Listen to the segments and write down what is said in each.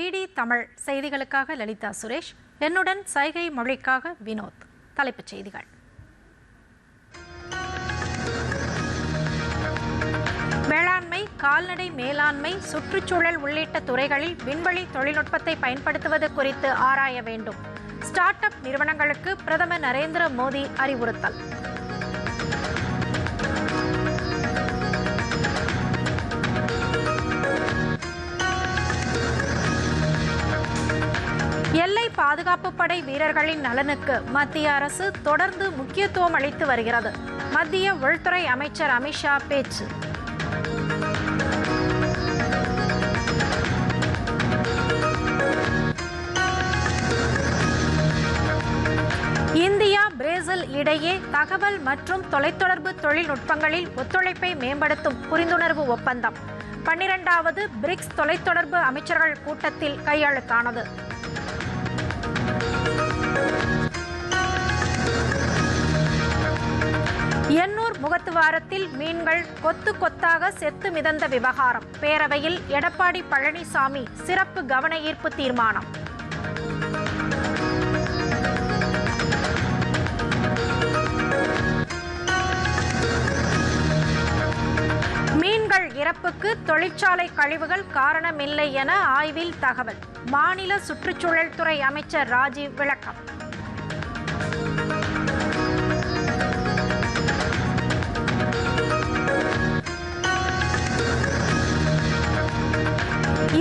DD Tamil செய்திகளுக்காக லலிதா சுரேஷ், என்னுடன் சைகை மொழிக்காக வினோத். தலைப்புச் செய்திகள். வேளாண்மை, கால்நடை மேலாண்மை, சுற்றுச்சூழல் உள்ளிட்ட துறைகளில் விண்வெளி தொழில்நுட்பத்தை பயன்படுத்துவது குறித்து ஆராய வேண்டும். ஸ்டார்ட் அப் நிறுவனங்களுக்கு பிரதமர் நரேந்திர மோடி அறிவுறுத்தல். எல்லை பாதுகாப்பு படை வீரர்களின் நலனுக்கு மத்திய அரசு தொடர்ந்து முக்கியத்துவம் அளித்து வருகிறது. மத்திய உள்துறை அமைச்சர் அமித்ஷா பேச்சு. இந்தியா பிரேசில் இடையே தகவல் மற்றும் தொலைத்தொடர்பு தொழில்நுட்பங்களில் ஒத்துழைப்பை மேம்படுத்தும் புரிந்துணர்வு ஒப்பந்தம் 12வது பிரிக்ஸ் தொலைத்தொடர்பு அமைச்சர்கள் கூட்டத்தில் கையெழுத்தானது. எண்ணூர் முகத்துவாரத்தில் மீன்கள் கொத்து கொத்தாக செத்து மிதந்த விவகாரம். பேரவையில் எடப்பாடி பழனிசாமி சிறப்பு கவன ஈர்ப்பு தீர்மானம். மீன்கள் இறப்புக்கு தொழிற்சாலை கழிவுகள் காரணமில்லை என ஆய்வில் தகவல். மாநில சுற்றுச்சூழல் துறை அமைச்சர் ராஜீவ் விளக்கம்.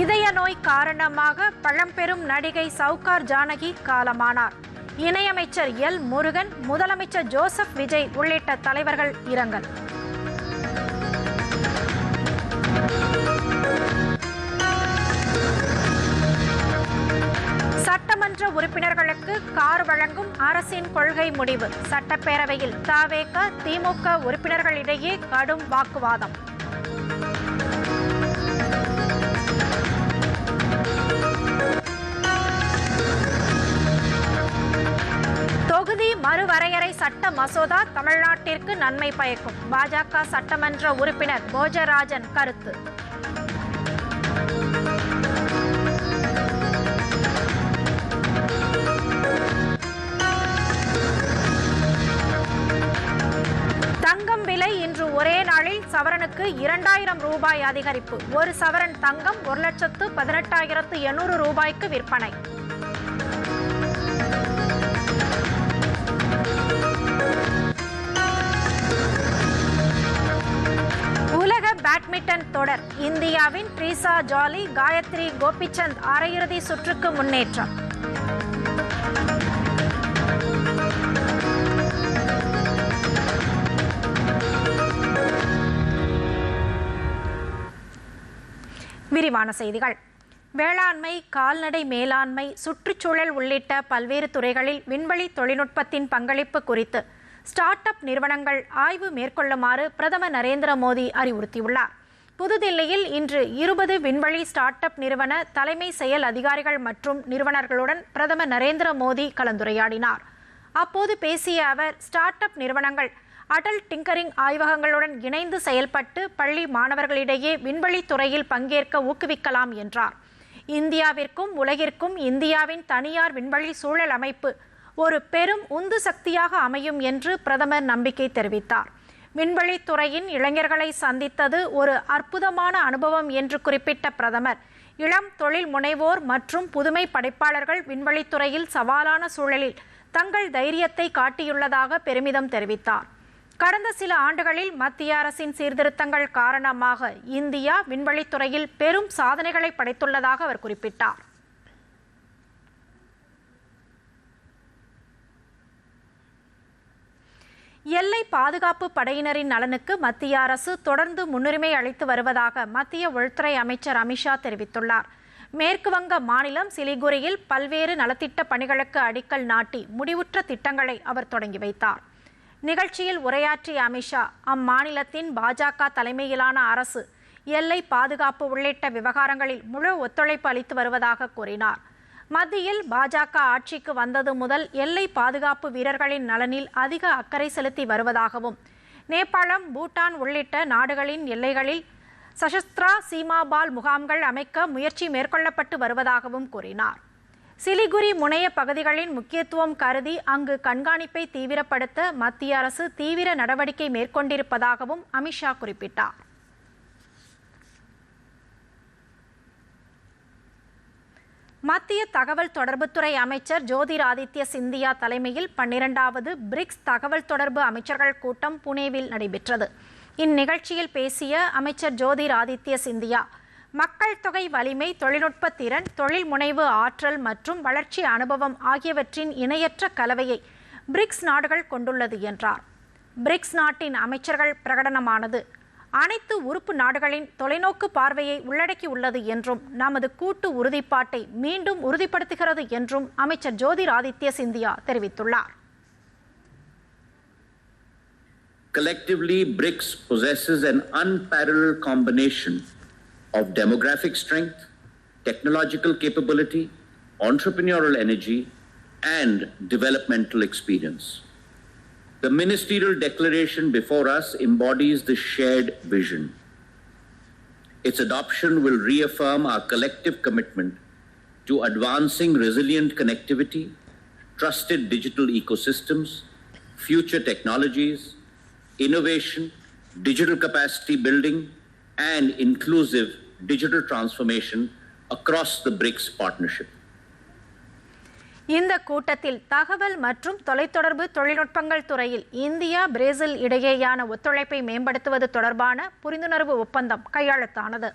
இதய நோய் காரணமாக பழம்பெரும் நடிகை சவுகார் ஜானகி காலமானார். இணையமைச்சர் எல் முருகன், முதலமைச்சர் ஜோசப் விஜய் உள்ளிட்ட தலைவர்கள் இரங்கல். சட்டமன்ற உறுப்பினர்களுக்கு கார் வழங்கும் அரசின் கொள்கை முடிவு. சட்டப்பேரவையில் தவேக, திமுக உறுப்பினர்களிடையே கடும் வாக்குவாதம். தொகுதி மறுவரையறை சட்ட மசோதா தமிழ்நாட்டிற்கு நன்மை பயக்கும். பாஜக சட்டமன்ற உறுப்பினர் போஜராஜன் கருத்து. தங்கம் விலை இன்று ஒரே நாளில் சவரனுக்கு 2000 ரூபாய் அதிகரிப்பு. ஒரு சவரன் தங்கம் 1,18,800 ரூபாய்க்கு விற்பனை. உலக பேட்மிண்டன் தொடர். இந்தியாவின் ட்ரீசா ஜாலி, காயத்ரி கோபிச்சந்த் அரையிறுதி சுற்றுக்கு முன்னேற்றம். விரிவான செய்திகள். வேளாண்மை, கால்நடை மேலாண்மை, சுற்றுச்சூழல் உள்ளிட்ட பல்வேறு துறைகளில் விண்வெளி தொழில்நுட்பத்தின் பங்களிப்பு குறித்து ஸ்டார்ட் அப் நிறுவனங்கள் ஆய்வு மேற்கொள்ளுமாறு பிரதமர் நரேந்திர மோடி அறிவுறுத்தியுள்ளார். புதுதில்லியில் இன்று 20 விண்வெளி ஸ்டார்ட் அப் நிறுவன தலைமை செயல் அதிகாரிகள் மற்றும் நிறுவனர்களுடன் பிரதமர் நரேந்திர மோடி கலந்துரையாடினார். அப்போது பேசிய அவர், ஸ்டார்ட் அப் நிறுவனங்கள் அடல் டிங்கரிங் ஆய்வகங்களுடன் இணைந்து செயல்பட்டு பள்ளி மாணவர்களிடையே விண்வெளி துறையில் பங்கேற்க ஊக்குவிக்கலாம் என்றார். இந்தியாவிற்கும் உலகிற்கும் இந்தியாவின் தனியார் விண்வெளி சூழல் அமைப்பு ஒரு பெரும் உந்து சக்தியாக அமையும் என்று பிரதமர் நம்பிக்கை தெரிவித்தார். விண்வெளித்துறையின் இளைஞர்களை சந்தித்தது ஒரு அற்புதமான அனுபவம் என்று குறிப்பிட்ட பிரதமர், இளம் தொழில் முனைவோர் மற்றும் புதுமை படைப்பாளர்கள் விண்வெளித்துறையில் சவாலான சூழலில் தங்கள் தைரியத்தை காட்டியுள்ளதாக பெருமிதம் தெரிவித்தார். கடந்த சில ஆண்டுகளில் மத்திய அரசின் சீர்திருத்தங்கள் காரணமாக இந்தியா விண்வெளித்துறையில் பெரும் சாதனைகளை படைத்துள்ளதாக அவர் குறிப்பிட்டார். எல்லை பாதுகாப்பு படையினரின் நலனுக்கு மத்திய அரசு தொடர்ந்து முன்னுரிமை அளித்து வருவதாக மத்திய உள்துறை அமைச்சர் அமித்ஷா தெரிவித்துள்ளார். மேற்கு வங்க மாநிலம் சிலிகுரியில் பல்வேறு நலத்திட்ட பணிகளுக்கு அடிக்கல் நாட்டி முடிவுற்ற திட்டங்களை அவர் தொடங்கி வைத்தார். நிகழ்ச்சியில் உரையாற்றிய அமித்ஷா, அம்மாநிலத்தின் பாஜக தலைமையிலான அரசு எல்லை பாதுகாப்பு உள்ளிட்ட விவகாரங்களில் முழு ஒத்துழைப்பு அளித்து வருவதாக கூறினார். மத்தியில் பாஜக ஆட்சிக்கு வந்தது முதல் எல்லை பாதுகாப்பு வீரர்களின் நலனில் அதிக அக்கறை செலுத்தி வருவதாகவும், நேபாளம், பூட்டான் உள்ளிட்ட நாடுகளின் எல்லைகளில் சசஸ்திரா சீமாபால் முகாம்கள் அமைக்க முயற்சி மேற்கொள்ளப்பட்டு வருவதாகவும் கூறினார். சிலிகுரி முனைய பகுதிகளின் முக்கியத்துவம் கருதி அங்கு கண்காணிப்பை தீவிரப்படுத்த மத்திய அரசு தீவிர நடவடிக்கை மேற்கொண்டிருப்பதாகவும் அமித்ஷா குறிப்பிட்டார். மத்திய தகவல் தொடர்புத்துறை அமைச்சர் ஜோதிராதித்ய சிந்தியா தலைமையில் 12வது பிரிக்ஸ் தகவல் தொடர்பு அமைச்சர்கள் கூட்டம் புனேவில் நடைபெற்றது. இந்நிகழ்ச்சியில் பேசிய அமைச்சர் ஜோதிராதித்ய சிந்தியா, மக்கள் தொகை வலிமை, தொழில்நுட்ப திறன், தொழில் முனைவு ஆற்றல் மற்றும் வளர்ச்சி அனுபவம் ஆகியவற்றின் இணையற்ற கலவையை பிரிக்ஸ் நாடுகள் கொண்டுள்ளது என்றார். பிரிக்ஸ் நாட்டின் அமைச்சர்கள் பிரகடனமானது அனைத்து உறுப்பு நாடுகளின் தொலைநோக்கு பார்வையை உள்ளடக்கியுள்ளது என்றும் நமது கூட்டு உறுதிப்பாட்டை மீண்டும் உறுதிப்படுத்துகிறது என்றும் அமைச்சர் ஜோதிராதித்ய சிந்தியா தெரிவித்துள்ளார். Collectively, BRICS possesses an unparalleled combination of demographic strength, technological capability, entrepreneurial energy, and developmental experience. The ministerial declaration before us embodies the shared vision. Its adoption will reaffirm our collective commitment to advancing resilient connectivity, trusted digital ecosystems, future technologies, innovation, digital capacity building, and inclusive digital transformation across the BRICS partnership. இந்த கூட்டத்தில் தகவல் மற்றும் தொலைத்தொடர்பு தொழில்நுட்பங்கள் துறையில் India, Brazil இடையேயான ஒத்துழைப்பை மேம்படுத்துவது தொடர்பான புரிந்துணர்வு ஒப்பந்தம் கையெழுத்தானது.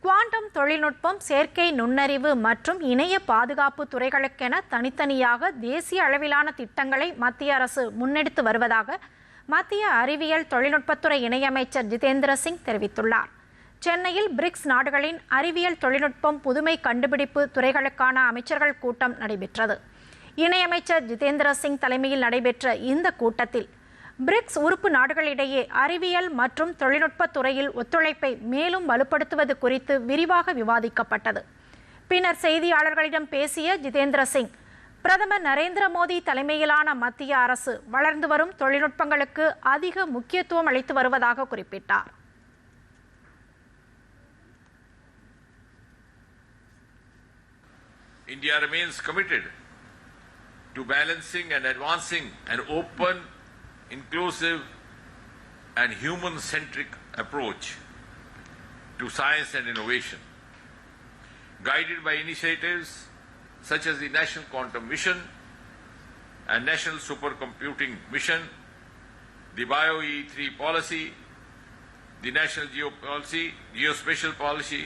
குவாண்டம் தொழில்நுட்பம், செயற்கை நுண்ணறிவு மற்றும் இணைய பாதுகாப்பு துறைகளுக்கென தனித்தனியாக தேசிய அளவிலான திட்டங்களை மத்திய அரசு முன்னெடுத்து வருவதாக மத்திய அறிவியல் தொழில்நுட்பத்துறை இணையமைச்சர் ஜிதேந்திர சிங் தெரிவித்துள்ளார். சென்னையில் பிரிக்ஸ் நாடுகளின் அறிவியல் தொழில்நுட்பம், புதுமை கண்டுபிடிப்பு துறைகளுக்கான அமைச்சர்கள் கூட்டம் நடைபெற்றது. இணையமைச்சர் ஜிதேந்திர சிங் தலைமையில் நடைபெற்ற இந்த கூட்டத்தில் பிரிக்ஸ் உறுப்பு நாடுகளிடையே அறிவியல் மற்றும் தொழில்நுட்ப துறையில் ஒத்துழைப்பை மேலும் வலுப்படுத்துவது குறித்து விரிவாக விவாதிக்கப்பட்டது. பின்னர் செய்தியாளர்களிடம் பேசிய ஜிதேந்திர சிங், பிரதமர் நரேந்திர மோடி தலைமையிலான மத்திய அரசு வளர்ந்து வரும் தொழில்நுட்பங்களுக்கு அதிக முக்கியத்துவம் அளித்து வருவதாக குறிப்பிட்டார். India remains committed to balancing and advancing an open, inclusive, and human-centric approach to science and innovation, guided by initiatives such as the National Quantum Mission and National Supercomputing Mission, the BioE3 policy, the National Geospatial Policy,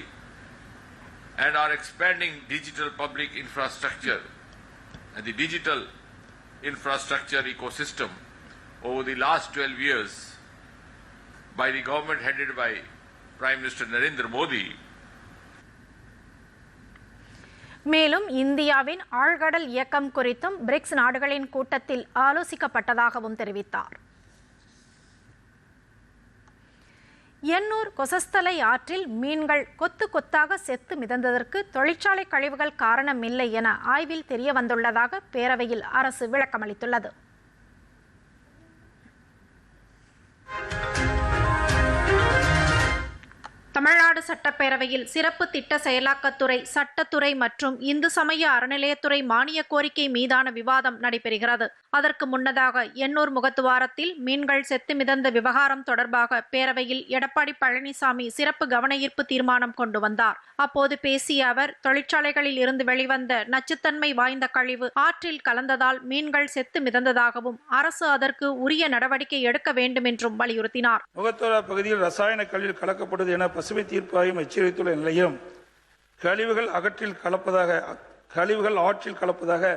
and our expanding digital public infrastructure and the digital infrastructure ecosystem over the last 12 years by the government headed by Prime Minister Narendra Modi. மேலும் இந்தியாவின் ஆழ்கடல் இயக்கம் குறித்தும் BRICS நாடுகளின் கூட்டத்தில் ஆலோசிக்கப்பட்டதாகவும் தெரிவித்தார். எண்ணூர் கொசஸ்தலை ஆற்றில் மீன்கள் கொத்து கொத்தாக செத்து மிதந்ததற்கு தொழிற்சாலை கழிவுகள் காரணமில்லை என ஆய்வில் தெரிய வந்துள்ளதாக பேரவையில் அரசு விளக்கமளித்துள்ளது. தமிழ்நாடு சட்டப்பேரவையில் சிறப்பு திட்ட செயலாக்கத்துறை, சட்டத்துறை மற்றும் இந்து சமய அறநிலையத்துறை மானிய கோரிக்கை மீதான விவாதம் நடைபெறுகிறது. அதற்கு முன்னதாக எண்ணூர் முகத்துவாரத்தில் மீன்கள் செத்து மிதந்த விவகாரம் தொடர்பாக பேரவையில் எடப்பாடி பழனிசாமி சிறப்பு கவன ஈர்ப்பு தீர்மானம் கொண்டு வந்தார். அப்போது பேசிய அவர், தொழிற்சாலைகளில் இருந்து வெளிவந்த நச்சுத்தன்மை வாய்ந்த கழிவு ஆற்றில் கலந்ததால் மீன்கள் செத்து மிதந்ததாகவும் அரசு அதற்கு உரிய நடவடிக்கை எடுக்க வேண்டும் என்றும் வலியுறுத்தினார். முகத்துவார பகுதியில் ரசாயன கழிவு கலக்கப்படுவது என பசுமை தீர்ப்பாயம் எச்சரித்துள்ள நிலையிலும் கழிவுகள் ஆற்றில் கலப்பதாக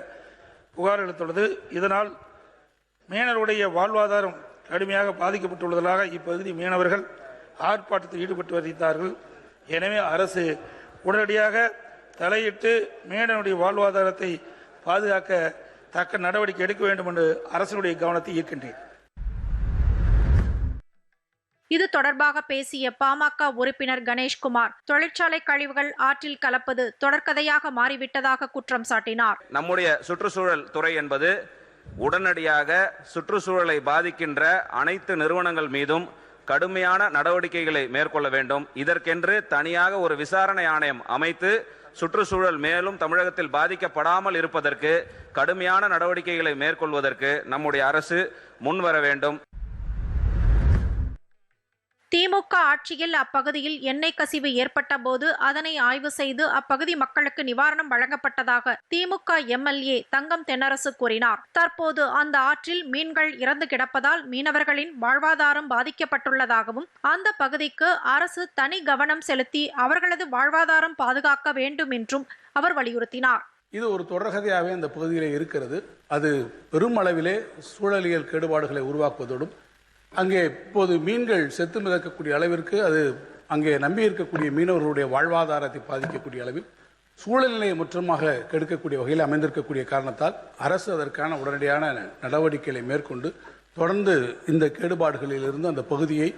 புகார் அளித்துள்ளது. இதனால் மீனவருடைய வாழ்வாதாரம் கடுமையாக பாதிக்கப்பட்டுள்ளதாக இப்பகுதி மீனவர்கள் ஆர்ப்பாட்டத்தில் ஈடுபட்டு வருகிறார்கள். எனவே அரசு உடனடியாக தலையிட்டு மீனவருடைய வாழ்வாதாரத்தை பாதுகாக்க தக்க நடவடிக்கை எடுக்க வேண்டும் என்று அரசினுடைய கவனத்தை ஈர்க்கின்றேன். இது தொடர்பாக பேசிய பாமக உறுப்பினர் கணேஷ்குமார், தொழிற்சாலை கழிவுகள் ஆற்றில் கலப்பது தொடர்கதையாக மாறிவிட்டதாக குற்றம் சாட்டினார். நம்முடைய சுற்றுச்சூழல் துறை என்பது உடனடியாக சுற்றுச்சூழலை பாதிக்கின்ற அனைத்து நிறுவனங்கள் மீதும் கடுமையான நடவடிக்கைகளை மேற்கொள்ள வேண்டும். இதற்கென்று தனியாக ஒரு விசாரணை ஆணையம் அமைத்து சுற்றுச்சூழல் மேலும் தமிழகத்தில் பாதிக்கப்படாமல் இருப்பதற்கு கடுமையான நடவடிக்கைகளை மேற்கொள்வதற்கு நம்முடைய அரசு முன்வர வேண்டும். திமுக ஆட்சியில் அப்பகுதியில் எண்ணெய் கசிவு ஏற்பட்ட போது அதனை ஆய்வு செய்து அப்பகுதி மக்களுக்கு நிவாரணம் வழங்கப்பட்டதாக திமுக எம்எல்ஏ தங்கம் தென்னரசு கூறினார். தற்போது அந்த ஆற்றில் மீன்கள் இறந்து கிடப்பதால் மீனவர்களின் வாழ்வாதாரம் பாதிக்கப்பட்டுள்ளதாகவும் அந்த பகுதிக்கு அரசு தனி கவனம் செலுத்தி அவர்களது வாழ்வாதாரம் பாதுகாக்க வேண்டும் என்றும் அவர் வலியுறுத்தினார். இது ஒரு தொடர்கதையாகவே அந்த பகுதியிலே இருக்கிறது. அது பெருமளவிலே சூழலியல் கேடுபாடுகளை உருவாக்குவதோடும் அங்கே இப்போது மீன்கள் செத்து மிதக்கக்கூடிய அளவிற்கு அது அங்கே நம்பி இருக்கக்கூடிய மீனவர்களுடைய வாழ்வாதாரத்தை பாதிக்கக்கூடிய அளவில் சூழல்நிலையை முற்றமாக கெடுக்கக்கூடிய வகையில் அமைந்திருக்கக்கூடிய காரணத்தால் அரசு அதற்கான உடனடியான நடவடிக்கைகளை மேற்கொண்டு தொடர்ந்து இந்த கேடுபாடுகளிலிருந்து அந்த பகுதியை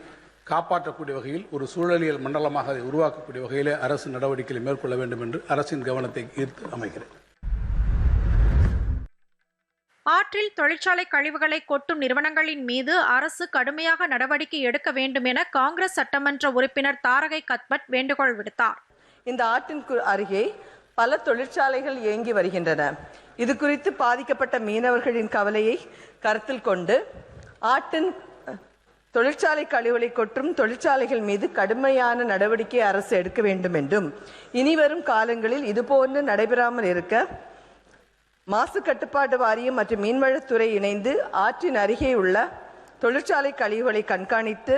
காப்பாற்றக்கூடிய வகையில் ஒரு சூழலியல் மண்டலமாக அதை உருவாக்கக்கூடிய வகையில் அரசு நடவடிக்கைகளை மேற்கொள்ள வேண்டும் என்று அரசின் கவனத்தை ஈர்த்து அமைகிறேன். ஆற்றில் தொழிற்சாலை கழிவுகளை கொட்டும் நிறுவனங்களின் மீது அரசு கடுமையாக நடவடிக்கை எடுக்க வேண்டும் என காங்கிரஸ் சட்டமன்ற உறுப்பினர் தாரகை கத்பட் வேண்டுகோள் விடுத்தார். இந்த ஆற்றின் அருகே பல தொழிற்சாலைகள் இயங்கி வருகின்றன. இது குறித்து பாதிக்கப்பட்ட மீனவர்களின் கவலையை கருத்தில் கொண்டு ஆற்றின் தொழிற்சாலை கழிவுகளை கொட்டும் தொழிற்சாலைகள் மீது கடுமையான நடவடிக்கை அரசு எடுக்க வேண்டும் என்றும் இனிவரும் காலங்களில் இதுபோன்று நடைபெறாமல் இருக்க மாசு கட்டுப்பாட்டு வாரியம் மற்றும் மீன்வளத்துறை இணைந்து ஆற்றின் அருகே உள்ள தொழிற்சாலை கழிவுகளை கண்காணித்து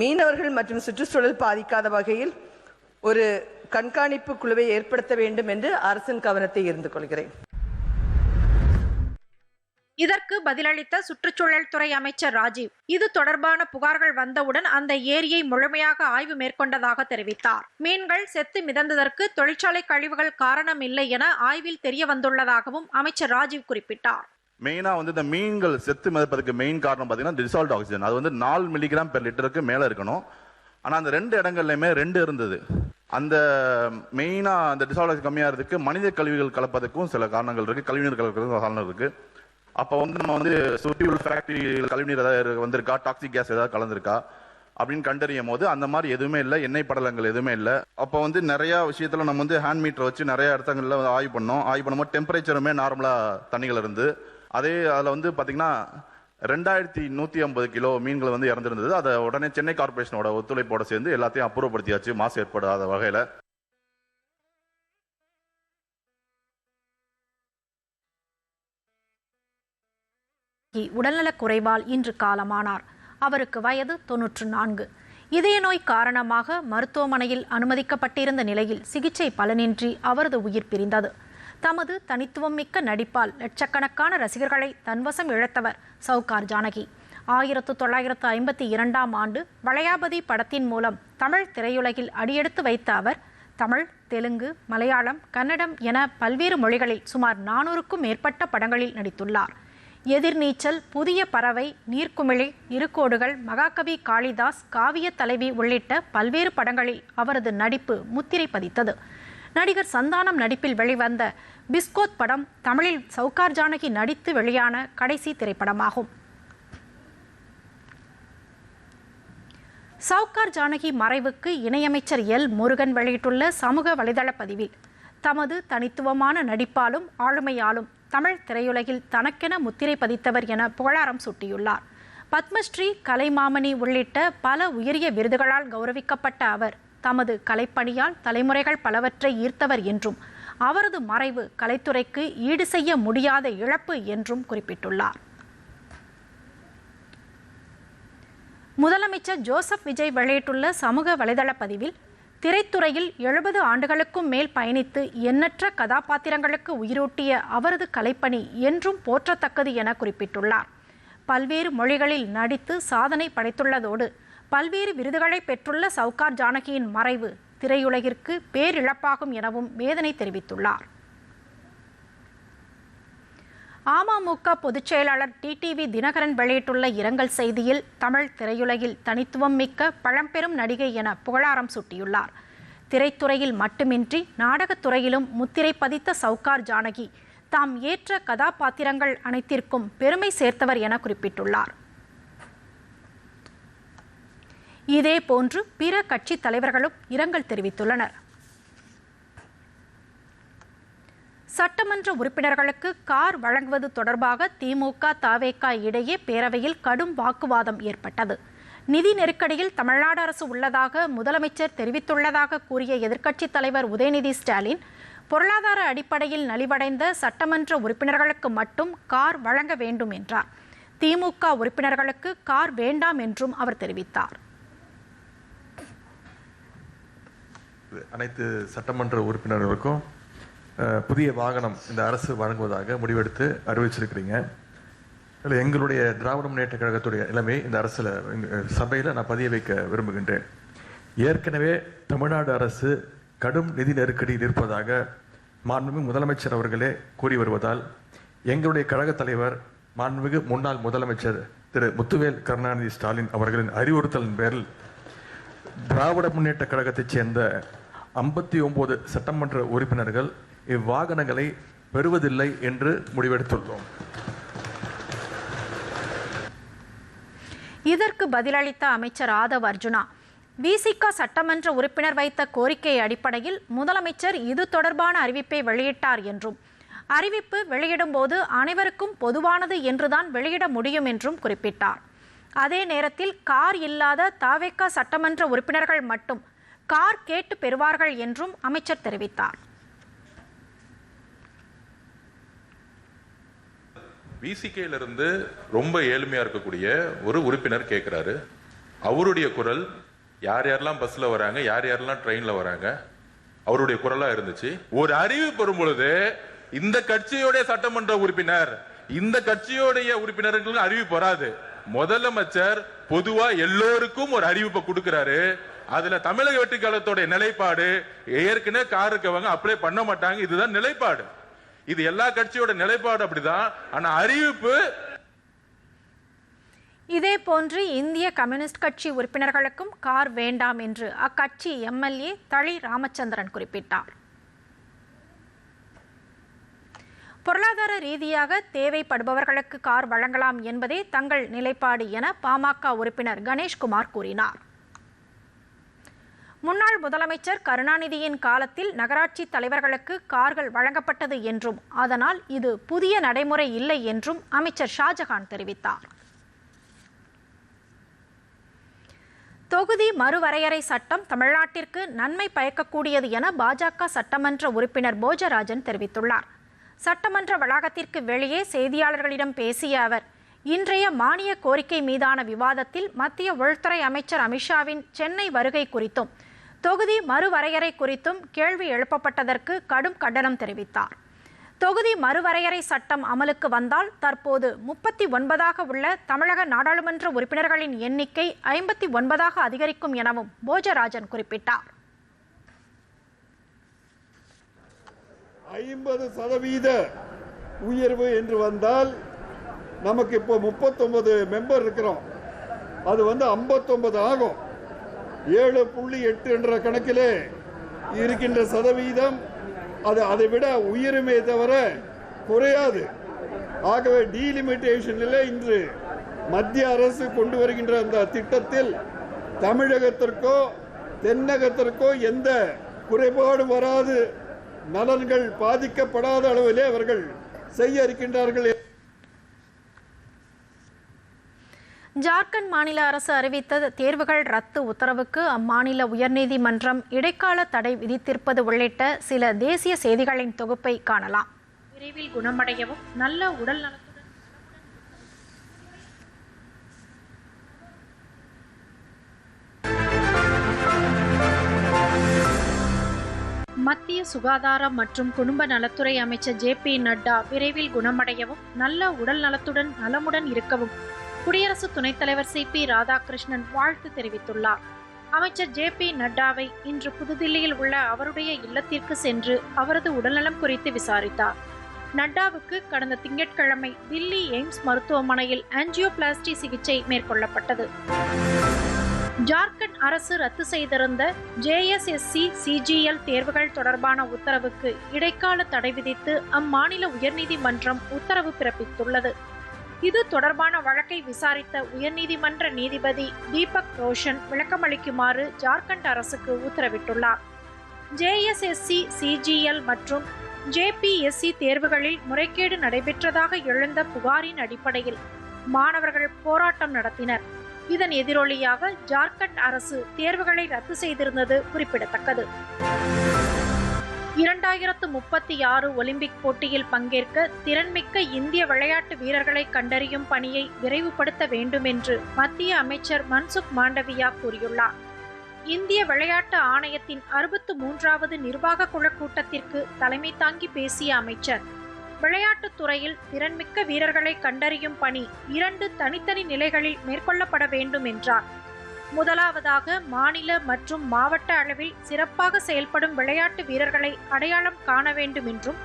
மீனவர்கள் மற்றும் சுற்றுச்சூழல் பாதிக்காத வகையில் ஒரு கண்காணிப்பு குழுவை ஏற்படுத்த வேண்டும் என்று அரசின் கவனத்தை ஈர்த்து கொள்கிறேன். இதற்கு பதிலளித்த சுற்றுச்சூழல் துறை அமைச்சர் ராஜீவ் இது தொடர்பான புகார்கள் வந்தவுடன் அந்த ஏரியை முழுமையாக ஆய்வு மேற்கொண்டதாக தெரிவித்தார். மீன்கள் செத்து மிதந்ததற்கு தொழிற்சாலை கழிவுகள் காரணம் இல்லை என ஆய்வில் தெரிய வந்துள்ளதாகவும் அமைச்சர் ராஜீவ் குறிப்பிட்டார். மெயினா இந்த மீன்கள் செத்து மிதப்பதற்கு மெயின் காரணம் பார்த்தீங்கன்னா டிசால்வ்ட் ஆக்சிஜன். அது 4 மில்லிகிராம் பெர் லிட்டருக்கு மேல இருக்கணும். ஆனா அந்த 2 இடங்கள்லயுமே 2 இருந்தது. அந்த மெயினா அந்த டிசால்வ் ஆக்சிஜன் கம்மியாகிறதுக்கு மனித கழிவுகள் கலப்பதற்கும் சில காரணங்கள் இருக்கு, கழிவுநீர் கலப்பதற்கும் காரணம் இருக்கு. அப்போ நம்ம சுற்றி உள்ள ஃபேக்டரி கழிவுநீர் ஏதாவது வந்திருக்கா, டாக்ஸிக் கேஸ் ஏதாவது கலந்துருக்கா அப்படின்னு கண்டறியும் போது அந்த மாதிரி எதுவுமே இல்லை, எண்ணெய் படலங்கள் எதுவுமே இல்லை. அப்போ நிறைய விஷயத்துல நம்ம ஹேண்ட் மீட்டர் வச்சு நிறைய இடத்துல ஆய்வு பண்ணோம். ஆய்வு பண்ணும்போது டெம்பரேச்சருமே நார்மலா தண்ணிகள் இருந்து அதே அதில் பார்த்தீங்கன்னா 2150 கிலோ மீன்கள் இறந்துருந்தது. அதை உடனே சென்னை கார்பரேஷனோட ஒத்துழைப்போட சேர்ந்து எல்லாத்தையும் அப்புறப்படுத்தியாச்சு மாசு ஏற்படாத வகையில. உடல்நலக் குறைவால் இன்று காலமானார். அவருக்கு வயது 94. இதய நோய் காரணமாக மருத்துவமனையில் அனுமதிக்கப்பட்டிருந்த நிலையில் சிகிச்சை பலனின்றி அவரது உயிர் பிரிந்தது. தமது தனித்துவம் மிக்க நடிப்பால் லட்சக்கணக்கான ரசிகர்களை தன்வசம் இழத்தவர் சவுகார் ஜானகி. 1952ஆம் ஆண்டு வளையாபதி படத்தின் மூலம் தமிழ் திரையுலகில் அடியெடுத்து வைத்த அவர் தமிழ், தெலுங்கு, மலையாளம், கன்னடம் என பல்வேறு மொழிகளில் சுமார் 400க்கும் மேற்பட்ட படங்களில் நடித்துள்ளார். எதிர்நீச்சல், புதிய பறவை, நீர்க்குமிழி, இருகோடுகள், மகாகவி காளிதாஸ், காவிய தலைவி உள்ளிட்ட பல்வேறு படங்களில் அவரது நடிப்பு முத்திரை பதித்தது. நடிகர் சந்தானம் நடிப்பில் வெளிவந்த பிஸ்கோத் படம் தமிழில் சவுகார் ஜானகி நடித்து வெளியான கடைசி திரைப்படமாகும். சவுகார் ஜானகி மறைவுக்கு இணையமைச்சர் எல் முருகன் வெளியிட்டுள்ள சமூக வலைதள பதிவில் தமது தனித்துவமான நடிப்பாலும் ஆளுமையாலும் தமிழ் திரையுலகில் தனக்கென முத்திரை பதித்தவர் என புகழாரம் சூட்டியுள்ளார். பத்மஸ்ரீ, கலைமாமணி உள்ளிட்ட பல உயரிய விருதுகளால் கௌரவிக்கப்பட்ட அவர் தமது கலைப்பணியால் தலைமுறைகள் பலவற்றை ஈர்த்தவர் என்றும் அவரது மறைவு கலைத்துறைக்கு ஈடு செய்ய முடியாத இழப்பு என்றும் குறிப்பிட்டுள்ளார். முதலமைச்சர் ஜோசப் விஜய் வெளியிட்டுள்ள சமூக வலைதள பதிவில் திரைத்துறையில் 70 ஆண்டுகளுக்கும் மேல் பயணித்து எண்ணற்ற கதாபாத்திரங்களுக்கு உயிரூட்டிய அவரது கலைப்பணி என்றும் போற்றத்தக்கது என குறிப்பிட்டுள்ளார். பல்வேறு மொழிகளில் நடித்து சாதனை படைத்துள்ளதோடு பல்வேறு விருதுகளை பெற்றுள்ள சவுகார் ஜானகியின் மறைவு திரையுலகிற்கு பேரிழப்பாகும் எனவும் வேதனை தெரிவித்துள்ளார். அமமுக பொதுச் செயலாளர் டிடிவி தினகரன் வெளியிட்டுள்ள இரங்கல் செய்தியில் தமிழ் திரையுலகில் தனித்துவம் மிக்க பழம்பெரும் நடிகை என புகழாரம் சூட்டியுள்ளார். திரைத்துறையில் மட்டுமின்றி நாடகத்துறையிலும் முத்திரை பதித்த சவுகார் ஜானகி தாம் ஏற்ற கதாபாத்திரங்கள் அனைத்திற்கும் பெருமை சேர்த்தவர் என குறிப்பிட்டுள்ளார். இதேபோன்று பிற கட்சி தலைவர்களும் இரங்கல் தெரிவித்துள்ளனர். சட்டமன்ற உறுப்பினர்களுக்கு கார் வழங்குவது தொடர்பாக திமுக தவேக இடையே பேரவையில் கடும் வாக்குவாதம் ஏற்பட்டது. நிதி நெருக்கடியில் தமிழ்நாடு அரசு உள்ளதாக முதலமைச்சர் தெரிவித்துள்ளதாக கூறிய எதிர்க்கட்சித் தலைவர் உதயநிதி ஸ்டாலின், பொருளாதார அடிப்படையில் நலிவடைந்த சட்டமன்ற உறுப்பினர்களுக்கு மட்டும் கார் வழங்க வேண்டும் என்றார். திமுக உறுப்பினர்களுக்கு கார் வேண்டாம் என்றும் அவர் தெரிவித்தார். அனைத்து சட்டமன்ற உறுப்பினர்களுக்கும் புதிய வாகனம் இந்த அரசு வழங்குவதாக முடிவெடுத்து அறிவிச்சிருக்கிறீங்க. இல்லை, எங்களுடைய திராவிட முன்னேற்ற கழகத்துடைய நிலைமை இந்த அரசில் சபையில் நான் பதிய வைக்க விரும்புகின்றேன். ஏற்கனவே தமிழ்நாடு அரசு கடும் நிதி நெருக்கடியில் இருப்பதாக மாண்புமிகு முதலமைச்சர் அவர்களே கூறி வருவதால் எங்களுடைய கழக தலைவர் மாண்புமிகு முன்னாள் முதலமைச்சர் திரு முத்துவேல் கருணாநிதி ஸ்டாலின் அவர்களின் அறிவுறுத்தலின் பேரில் திராவிட முன்னேற்ற கழகத்தைச் சேர்ந்த 59 சட்டமன்ற உறுப்பினர்கள் இவ்வாகனங்களை பெறுவதில்லை என்று முடிவெடுத்துள்ளோம். இதற்கு பதிலளித்த அமைச்சர் ஆதவ் அர்ஜுனா, விசிக சட்டமன்ற உறுப்பினர் வைத்த கோரிக்கை அடிப்படையில் முதலமைச்சர் இது தொடர்பான அறிவிப்பை வெளியிட்டார் என்றும், அறிவிப்பு வெளியிடும் போது அனைவருக்கும் பொதுவானது என்றுதான் வெளியிட முடியும் என்றும் குறிப்பிட்டார். அதே நேரத்தில் கார் இல்லாத தவேக சட்டமன்ற உறுப்பினர்கள் மட்டும் கார் கேட்டு பெறுவார்கள் என்றும் அமைச்சர் தெரிவித்தார். விசிகையிலிருந்து ரொம்ப ஏழ்மையா இருக்கக்கூடிய ஒரு உறுப்பினர் கேட்கிறாரு. அவருடைய குரல் யார் யாரெல்லாம் பஸ்ல வராங்க, யார் யாரெல்லாம் ட்ரெயின்ல வராங்க, அவருடைய குரலா இருந்துச்சு. ஒரு அறிவிப்பு பெறும் பொழுது இந்த கட்சியோடைய சட்டமன்ற உறுப்பினர், இந்த கட்சியோடைய உறுப்பினர்களுக்கு அறிவிப்பு வராது. முதலமைச்சர் பொதுவா எல்லோருக்கும் ஒரு அறிவிப்பை கொடுக்கிறாரு. அதுல தமிழக வெற்றி கழகத்தோட நிலைப்பாடு, ஏற்கனவே கார் இருக்கவங்க அப்ளை பண்ண மாட்டாங்க, இதுதான் நிலைப்பாடு. இது எல்லா கட்சியோட நிலைப்பாடு அப்படிதான். ஆனா அறிவிப்பு. இதேபோன்று இந்திய கம்யூனிஸ்ட் கட்சி உறுப்பினர்களுக்கும் கார் வேண்டாம் என்று அக்கட்சி எம்எல்ஏ தளி ராமச்சந்திரன் குறிப்பிட்டார். பொருளாதார ரீதியாக தேவைப்படுபவர்களுக்கு கார் வழங்கலாம் என்பதே தங்கள் நிலைப்பாடு என பாமக உறுப்பினர் கணேஷ்குமார் கூறினார். முன்னாள் முதலமைச்சர் கருணாநிதியின் காலத்தில் நகராட்சி தலைவர்களுக்கு கார்கள் வழங்கப்பட்டது என்றும், அதனால் இது புதிய நடைமுறை இல்லை என்றும் அமைச்சர் ஷாஜகான் தெரிவித்தார். தொகுதி மறுவரையறை சட்டம் தமிழ்நாட்டிற்கு நன்மை பயக்கக்கூடியது என பாஜக சட்டமன்ற உறுப்பினர் போஜராஜன் தெரிவித்துள்ளார். சட்டமன்ற வளாகத்திற்கு வெளியே செய்தியாளர்களிடம் பேசிய அவர், இன்றைய மானிய கோரிக்கை மீதான விவாதத்தில் மத்திய உள்துறை அமைச்சர் அமித்ஷாவின் சென்னை வருகை குறித்தும் தொகுதி மறுவரையறை குறித்தும் கேள்வி எழுப்பப்பட்டதற்கு கடும் கண்டனம் தெரிவித்தார். தொகுதி மறுவரையறை சட்டம் அமலுக்கு வந்தால் தற்போது 39ஆக உள்ள தமிழக நாடாளுமன்ற உறுப்பினர்களின் எண்ணிக்கை 59ஆக அதிகரிக்கும் எனவும் போஜராஜன் குறிப்பிட்டார். 50% உயர்வு என்று வந்தால் நமக்கு இப்போ 39 மெம்பர் இருக்கிறோம், அது 59 ஆகும். 7.8 என்ற கணக்கிலே இருக்கின்ற சதவீதம் அது அதை விட உயருமே தவிர குறையாது. ஆகவே டீலிமிட்டேஷனில் இன்று மத்திய அரசு கொண்டு வருகின்ற அந்த திட்டத்தில் தமிழகத்திற்கோ தென்னகத்திற்கோ எந்த குறைபாடு வராது, நலன்கள் பாதிக்கப்படாத அளவிலே அவர்கள் செய்ய இருக்கின்றார்கள். ஜார்க்கண்ட் மாநில அரசு அறிவித்த தேர்வுகள் ரத்து உத்தரவுக்கு அம்மாநில உயர்நீதிமன்றம் இடைக்கால தடை விதித்திருப்பது உள்ளிட்ட சில தேசிய செய்திகளின் தொகுப்பை காணலாம். விரைவில் குணமடையவும் நல்ல உடல் நலத்துடன் மத்திய சுகாதார மற்றும் குடும்ப நலத்துறை அமைச்சர் JP நட்டா விரைவில் குணமடையவும் நல்ல உடல் நலத்துடன் நலமுடன் இருக்கவும் குடியரசு துணைத் தலைவர் CP ராதாகிருஷ்ணன் வாழ்த்து தெரிவித்துள்ளார். அமைச்சர் JP நட்டாவை இன்று புதுதில்லியில் உள்ள அவருடைய இல்லத்திற்கு சென்று அவரது உடல்நலம் குறித்து விசாரித்தார். நட்டாவுக்கு கடந்த திங்கட்கிழமை தில்லி எய்ம்ஸ் மருத்துவமனையில் ஆஞ்சியோபிளாஸ்டி சிகிச்சை மேற்கொள்ளப்பட்டது. ஜார்க்கண்ட் அரசு ரத்து செய்திருந்த JSSC CGL தேர்வுகள் தொடர்பான உத்தரவுக்கு இடைக்கால தடை விதித்து அம்மாநில உயர்நீதிமன்றம் உத்தரவு பிறப்பித்துள்ளது. இது தொடர்பான வழக்கை விசாரித்த உயர்நீதிமன்ற நீதிபதி தீபக் ரோஷன் விளக்கமளிக்குமாறு ஜார்க்கண்ட் அரசுக்கு உத்தரவிட்டுள்ளார். JSSC, CGL மற்றும் JPSC தேர்வுகளில் முறைகேடு நடைபெற்றதாக எழுந்த புகாரின் அடிப்படையில் மாணவர்கள் போராட்டம் நடத்தினர். இதன் எதிரொலியாக ஜார்க்கண்ட் அரசு தேர்வுகளை ரத்து செய்திருந்தது குறிப்பிடத்தக்கது. 2036 ஒலிம்பிக் போட்டியில் பங்கேற்க திறன்மிக்க இந்திய விளையாட்டு வீரர்களை கண்டறியும் பணியை விரைவுபடுத்த வேண்டும் என்று மத்திய அமைச்சர் மன்சுக் மாண்டவியா கூறியுள்ளார். இந்திய விளையாட்டு ஆணையத்தின் 63வது நிர்வாக குழு கூட்டத்திற்கு தலைமை தாங்கி பேசிய அமைச்சர், விளையாட்டுத் துறையில் திறன்மிக்க வீரர்களை கண்டறியும் பணி 2 தனித்தனி நிலைகளில் மேற்கொள்ளப்பட வேண்டும் என்றார். முதலாவதாக, மாநில மற்றும் மாவட்ட அளவில் சிறப்பாக செயல்படும் விளையாட்டு வீரர்களை அடையாளம் காண வேண்டும் என்றும்,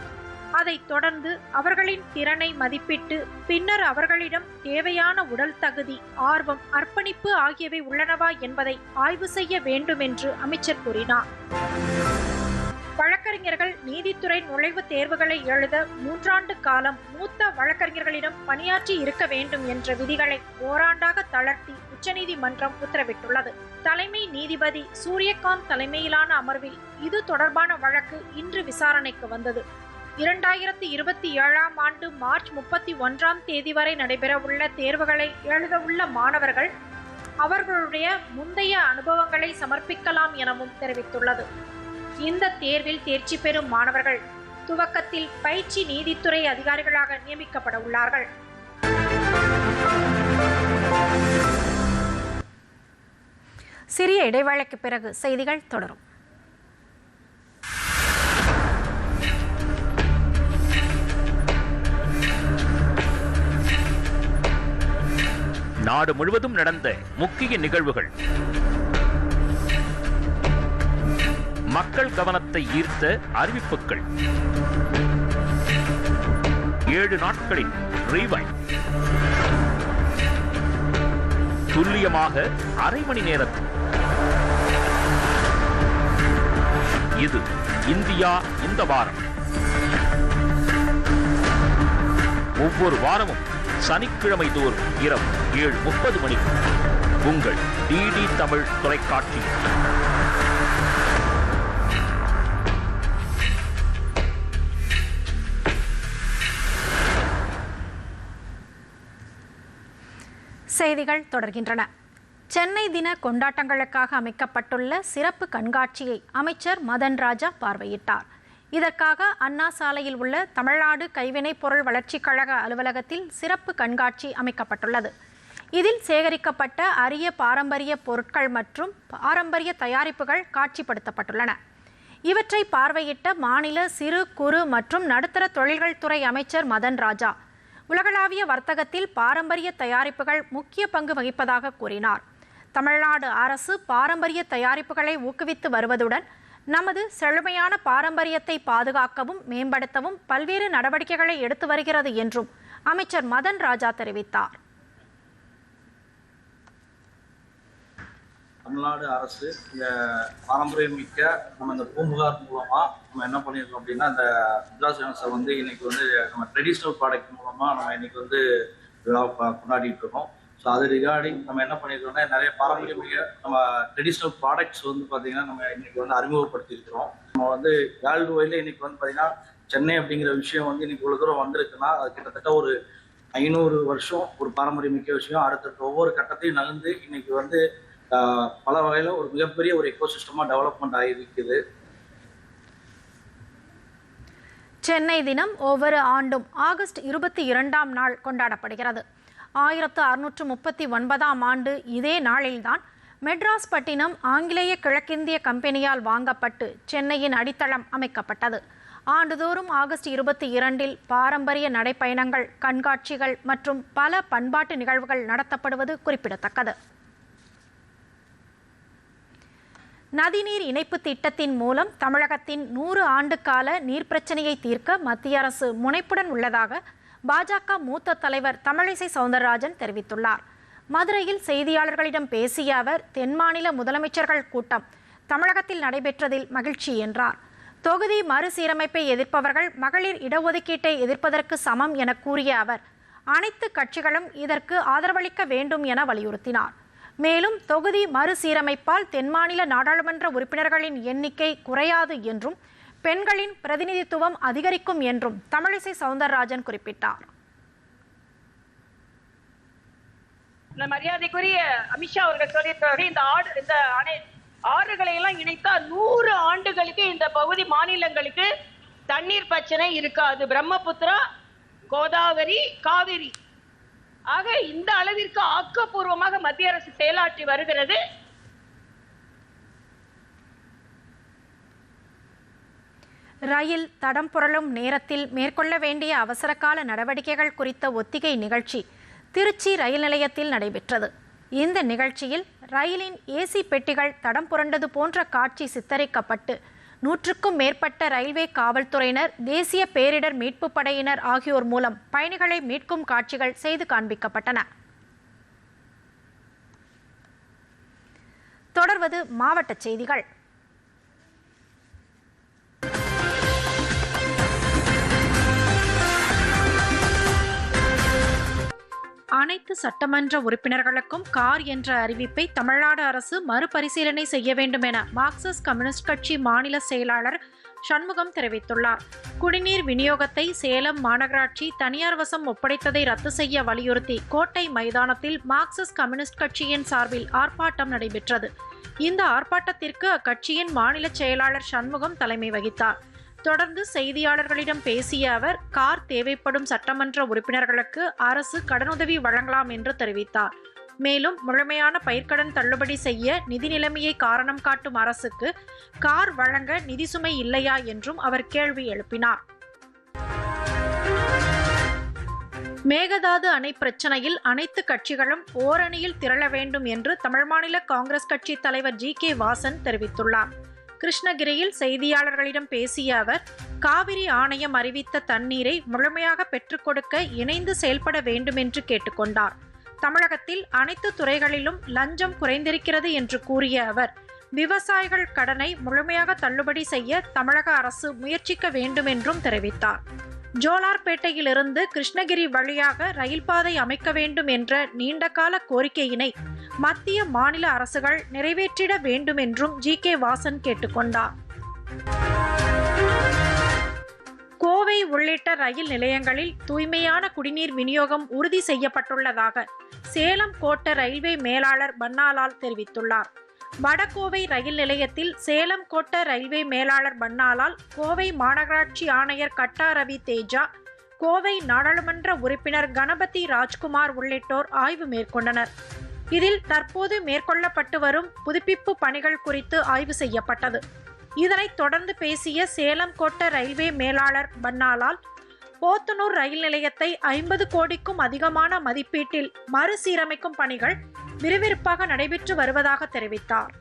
அதைத் தொடர்ந்து அவர்களின் திறனை மதிப்பிட்டு பின்னர் அவர்களிடம் தேவையான உடல் தகுதி, ஆர்வம், அர்ப்பணிப்பு ஆகியவை உள்ளனவா என்பதை ஆய்வு செய்ய வேண்டும் என்று அமைச்சர் கூறினார். வழக்கறிஞர்கள் நீதித்துறை நுழைவுத் தேர்வுகளை எழுத 3 ஆண்டு காலம் மூத்த வழக்கறிஞர்களிடம் பணியாற்றி இருக்க வேண்டும் என்ற விதிகளை ஓராண்டாக தளர்த்தி உச்சநீதிமன்றம் உத்தரவிட்டுள்ளது. தலைமை நீதிபதி சூரியகாந்த் தலைமையிலான அமர்வில் இது தொடர்பான வழக்கு இன்று விசாரணைக்கு வந்தது. 2027ஆம் ஆண்டு மார்ச் 31ஆம் தேதி வரை நடைபெறவுள்ள தேர்வுகளை எழுதவுள்ள மாணவர்கள் அவர்களுடைய முந்தைய அனுபவங்களை சமர்ப்பிக்கலாம் எனவும் தெரிவித்துள்ளது. இந்த தேர்வில் தேர்ச்சி பெறும் மாணவர்கள் துவக்கத்தில் பயிற்சி நீதித்துறை அதிகாரிகளாக நியமிக்கப்பட உள்ளார்கள். சிறிய இடைவேளைக்கு பிறகு செய்திகள் தொடரும். நாடு முழுவதும் நடந்த முக்கிய நிகழ்வுகள், மக்கள் கவனத்தை ஈர்த்த அறிவிப்புகள், 7 நாட்களின் ரீவைண்ட், துல்லியமாக அரை மணி நேரத்தில். இது இந்தியா இந்த வாரம். ஒவ்வொரு வாரமும் சனிக்கிழமை தோறும் இரவு 7:30 மணிக்கு உங்கள் DD தமிழ் தொலைக்காட்சி. செய்திகள் தொடர்கின்றன. சென்னை தின கொண்டாட்டங்களுக்காக அமைக்கப்பட்டுள்ள சிறப்பு கண்காட்சியை அமைச்சர் மதன் ராஜா பார்வையிட்டார். இதற்காக அண்ணா சாலையில் உள்ள தமிழ்நாடு கைவினைப் பொருள் வளர்ச்சிக் கழக அலுவலகத்தில் சிறப்பு கண்காட்சி அமைக்கப்பட்டுள்ளது. இதில் சேகரிக்கப்பட்ட அரிய பாரம்பரிய பொருட்கள் மற்றும் பாரம்பரிய தயாரிப்புகள் காட்சிப்படுத்தப்பட்டுள்ளன. இவற்றை பார்வையிட்ட மாநில சிறு குறு மற்றும் நடுத்தர தொழில்கள் துறை அமைச்சர் மதன் ராஜா, உலகளாவிய வர்த்தகத்தில் பாரம்பரிய தயாரிப்புகள் முக்கிய பங்கு வகிப்பதாக கூறினார். தமிழ்நாடு அரசு பாரம்பரிய தயாரிப்புகளை ஊக்குவித்து வருவதுடன் நமது செழுமையான பாரம்பரியத்தை பாதுகாக்கவும் மேம்படுத்தவும் பல்வேறு நடவடிக்கைகளை எடுத்து வருகிறது என்றும் அமைச்சர் மதன் ராஜா தெரிவித்தார். தமிழ்நாடு அரசு இந்த பாரம்பரியம் மிக்க நம்ம இந்த பூம்புகார் மூலமா நம்ம என்ன பண்ணியிருக்கோம் அப்படின்னா, இந்த மெட்ராஸ் யூனிவர்சிட்டி வந்து இன்னைக்கு வந்து நம்ம ட்ரெடிஷ்னல் ப்ராடக்ட் மூலமா நம்ம இன்னைக்கு வந்து விழா கொண்டாடிட்டு இருக்கோம். ஸோ அது ரிகார்டிங் நம்ம என்ன பண்ணியிருக்கோம்னா, நிறைய பாரம்பரியம் மிக்க நம்ம ட்ரெடிஷ்னல் ப்ராடக்ட்ஸ் வந்து பார்த்தீங்கன்னா நம்ம இன்னைக்கு வந்து அறிமுகப்படுத்தியிருக்கிறோம். நம்ம வந்து வேர்ல்டு வைடில் இன்னைக்கு வந்து பார்த்தீங்கன்னா சென்னை அப்படிங்கிற விஷயம் வந்து இன்னைக்கு இவ்வளோ தூரம் வந்திருக்குன்னா அது கிட்டத்தட்ட ஒரு 500 வருஷம் ஒரு பாரம்பரிய மிக்க விஷயம். அடுத்தடுத்த ஒவ்வொரு கட்டத்தையும் நகர்ந்து இன்னைக்கு வந்து பல வகையில் ஒரு மிகப்பெரிய ஒரு எக்கோசிஸ்டமா டெவலப்மெண்ட் ஆகியிருக்குது. சென்னை தினம் ஒவ்வொரு ஆண்டும் ஆகஸ்ட் 22ஆம் நாள் கொண்டாடப்படுகிறது. 1639ஆம் ஆண்டு இதே நாளில்தான் மெட்ராஸ் பட்டினம் ஆங்கிலேய கிழக்கிந்திய கம்பெனியால் வாங்கப்பட்டு சென்னையின் அடித்தளம் அமைக்கப்பட்டது. ஆண்டுதோறும் ஆகஸ்ட் 22இல் பாரம்பரிய நடைப்பயணங்கள், கண்காட்சிகள் மற்றும் பல பண்பாட்டு நிகழ்வுகள் நடத்தப்படுவது குறிப்பிடத்தக்கது. நதிநீர் இணைப்பு திட்டத்தின் மூலம் தமிழகத்தின் 100 ஆண்டு கால நீர் பிரச்சனையை தீர்க்க மத்திய அரசு முனைப்புடன் உள்ளதாக பாஜக மூத்த தலைவர் தமிழிசை சவுந்தரராஜன் தெரிவித்துள்ளார். மதுரையில் செய்தியாளர்களிடம் பேசிய அவர், தென் மாநில முதலமைச்சர்கள் கூட்டம் தமிழகத்தில் நடைபெற்றதில் மகிழ்ச்சி என்றார். தொகுதி மறுசீரமைப்பை எதிர்ப்பவர்கள் மகளிர் இடஒதுக்கீட்டை எதிர்ப்பதற்கு சமம் என கூறிய அவர், அனைத்து கட்சிகளும் இதற்கு ஆதரவளிக்க வேண்டும் என வலியுறுத்தினார். மேலும் தொகுதி மறுசீரமைப்பால் தென்மாநில நாடாளுமன்ற உறுப்பினர்களின் எண்ணிக்கை குறையாது என்றும் பெண்களின் பிரதிநிதித்துவம் அதிகரிக்கும் என்றும் தமிழிசை சவுந்தரராஜன் குறிப்பிட்டார். மரியாதைக்குரிய அமித்ஷா அவர்கள் சொல்லியிருக்கிறார்கள், இந்த ஆறுகளை எல்லாம் இணைத்தா 100 ஆண்டுகளுக்கு இந்த பகுதி மாநிலங்களுக்கு தண்ணீர் பிரச்சனை இருக்காது. பிரம்மபுத்திரா, கோதாவரி, காவிரி ஆக இந்த அளவிற்கு ஆக்கப்பூர்வமாக மத்திய அரசு செயலாற்றி வருகிறது. ரயில் தடம் புரளும் நேரத்தில் மேற்கொள்ள வேண்டிய அவசரகால நடவடிக்கைகள் குறித்த ஒத்திகை நிகழ்ச்சி திருச்சி ரயில் நிலையத்தில் நடைபெற்றது. இந்த நிகழ்ச்சியில் ரயிலின் ஏசி பெட்டிகள் தடம் புரண்டது போன்ற காட்சி சித்தரிக்கப்பட்டு 100க்கும் மேற்பட்ட ரயில்வே காவல்துறையினர், தேசிய பேரிடர் மீட்பு படையினர் ஆகியோர் மூலம் பயணிகளை மீட்கும் காட்சிகள் செய்து காண்பிக்கப்பட்டன. தொடர்வது மாவட்ட செய்திகள். அனைத்து சட்டமன்ற உறுப்பினர்களுக்கும் கார் என்ற அறிவிப்பை தமிழ்நாடு அரசு மறுபரிசீலனை செய்ய வேண்டும் என மார்க்சிஸ்ட் கம்யூனிஸ்ட் கட்சி மாநில செயலாளர் சண்முகம் தெரிவித்துள்ளார். குடிநீர் விநியோகத்தை சேலம் மாநகராட்சி தனியார் வசம் ஒப்படைத்ததை ரத்து செய்ய வலியுறுத்தி கோட்டை மைதானத்தில் மார்க்சிஸ்ட் கம்யூனிஸ்ட் கட்சியின் சார்பில் ஆர்ப்பாட்டம் நடைபெற்றது. இந்த ஆர்ப்பாட்டத்திற்கு அக்கட்சியின் மாநில செயலாளர் சண்முகம் தலைமை வகித்தார். தொடர்ந்து செய்தியாளர்களிடம் பேசிய அவர், கார் தேவைப்படும் சட்டமன்ற உறுப்பினர்களுக்கு அரசு கடனுதவி வழங்கலாம் என்று தெரிவித்தார். மேலும் முழுமையான பயிர்க்கடன் தள்ளுபடி செய்ய நிதி நிலைமையை காரணம் காட்டும் அரசுக்கு கார் வழங்க நிதி சுமை இல்லையா என்றும் அவர் கேள்வி எழுப்பினார். மேகதாது அணை பிரச்சனையில் அனைத்து கட்சிகளும் ஓரணியில் திரள வேண்டும் என்று தமிழ் மாநில காங்கிரஸ் கட்சி தலைவர் ஜி.கே. வாசன் தெரிவித்துள்ளார். கிருஷ்ணகிரியில் செய்தியாளர்களிடம் பேசிய அவர், காவிரி ஆணையம் அறிவித்த தண்ணீரை முழுமையாக பெற்றுக் கொடுக்க இணைந்து செயல்பட வேண்டும் என்று கேட்டுக்கொண்டார். தமிழகத்தில் அனைத்து துறைகளிலும் லஞ்சம் குறைந்திருக்கிறது என்று கூறிய அவர், விவசாயிகள் கடனை முழுமையாக தள்ளுபடி செய்ய தமிழக அரசு முயற்சிக்க வேண்டும் என்றும் தெரிவித்தார். ஜோலார்பேட்டையிலிருந்து கிருஷ்ணகிரி வழியாக ரயில் பாதை அமைக்க வேண்டும் என்ற நீண்டகால கோரிக்கையினை மத்திய மாநில அரசுகள் நிறைவேற்றிட வேண்டும் என்றும் ஜி.கே. வாசன் கேட்டுக்கொண்டார். கோவை உள்ளிட்ட ரயில் நிலையங்களில் தூய்மையான குடிநீர் விநியோகம் உறுதி செய்யப்பட்டுள்ளதாக சேலம் கோட்ட ரயில்வே மேலாளர் பன்னாலால் தெரிவித்துள்ளார். வடகோவை ரயில் நிலையத்தில் சேலம் கோட்ட ரயில்வே மேலாளர் பன்னாலால், கோவை மாநகராட்சி ஆணையர் கட்டா ரவி தேஜா, கோவை நாடாளுமன்ற உறுப்பினர் கணபதி ராஜ்குமார் உள்ளிட்டோர் ஆய்வு மேற்கொண்டனர். இதில் தற்போது மேற்கொள்ளப்பட்டு வரும் புதுப்பிப்பு பணிகள் குறித்து ஆய்வு செய்யப்பட்டது. இதனைத் தொடர்ந்து பேசிய சேலம் கோட்ட ரயில்வே மேலாளர் பன்னாலால், போத்தனூர் ரயில் நிலையத்தை 50 கோடிக்கும் அதிகமான மதிப்பீட்டில் மறுசீரமைக்கும் பணிகள் விறுவிறுப்பாக நடைபெற்று வருவதாக தெரிவித்தார்.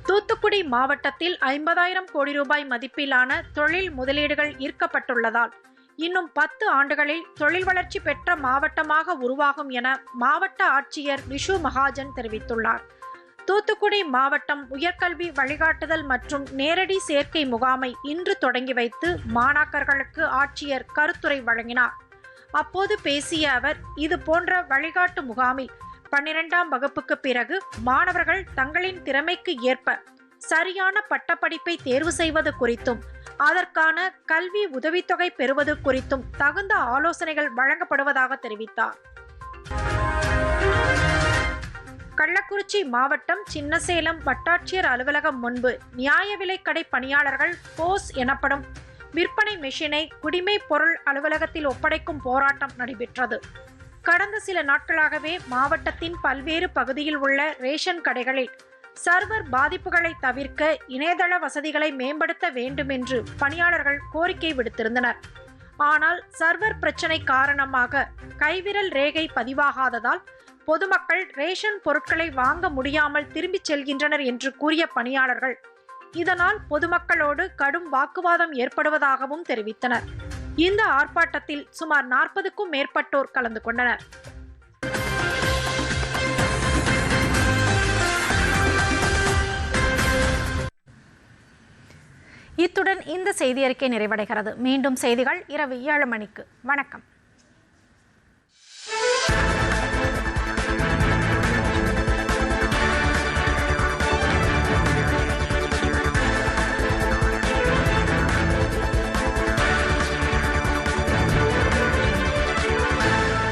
தூத்துக்குடி மாவட்டத்தில் 50,000 கோடி ரூபாய் மதிப்பிலான தொழில் முதலீடுகள் ஈர்க்கப்பட்டுள்ளதால் இன்னும் 10 ஆண்டுகளில் தொழில் வளர்ச்சி பெற்ற மாவட்டமாக உருவாகும் என மாவட்ட ஆட்சியர் விஷு மகாஜன் தெரிவித்துள்ளார். தூத்துக்குடி மாவட்டம் உயர்கல்வி வழிகாட்டுதல் மற்றும் நேரடி சேர்க்கை முகாமை இன்று தொடங்கி வைத்து மாணாக்கர்களுக்கு ஆட்சியர் கருத்துரை வழங்கினார். அப்போது பேசிய அவர், இது போன்ற வழிகாட்டு முகாமில் 12ஆம் வகுப்புக்கு பிறகு மாணவர்கள் தங்களின் திறமைக்கு ஏற்ப சரியான பட்டப்படிப்பை தேர்வு செய்வது குறித்தும் அதற்கான கல்வி உதவித்தொகை பெறுவது குறித்தும் தகுந்த ஆலோசனைகள் வழங்கப்படுவதாக தெரிவித்தார். கள்ளக்குறிச்சி மாவட்டம் சின்னசேலம் வட்டாட்சியர் அலுவலகம் முன்பு நியாய விலைக் கடை பணியாளர்கள் போஸ் எனப்படும் விற்பனை மெஷினை குடிமை பொருள் அலுவலகத்தில் ஒப்படைக்கும் போராட்டம் நடைபெற்றது. கடந்த சில நாட்களாகவே மாவட்டத்தின் பல்வேறு பகுதியில் உள்ள ரேஷன் கடைகளில் சர்வர் பாதிப்புகளை தவிர்க்க இணையதள வசதிகளை மேம்படுத்த வேண்டும் என்று பணியாளர்கள் கோரிக்கை விடுத்திருந்தனர். ஆனால் சர்வர் பிரச்சினை காரணமாக கைவிரல் ரேகை பதிவாகாததால் பொதுமக்கள் ரேஷன் பொருட்களை வாங்க முடியாமல் திரும்பிச் செல்கின்றனர் என்று கூறிய பணியாளர்கள், இதனால் பொதுமக்களோடு கடும் வாக்குவாதம் ஏற்படுவதாகவும் தெரிவித்தனர். இந்த ஆர்ப்பாட்டத்தில் சுமார் 40க்கும் மேற்பட்டோர் கலந்து கொண்டனர். இத்துடன் இந்த செய்தி அறிக்கை நிறைவடைகிறது. மீண்டும் செய்திகள் இரவு 7 மணிக்கு. வணக்கம்.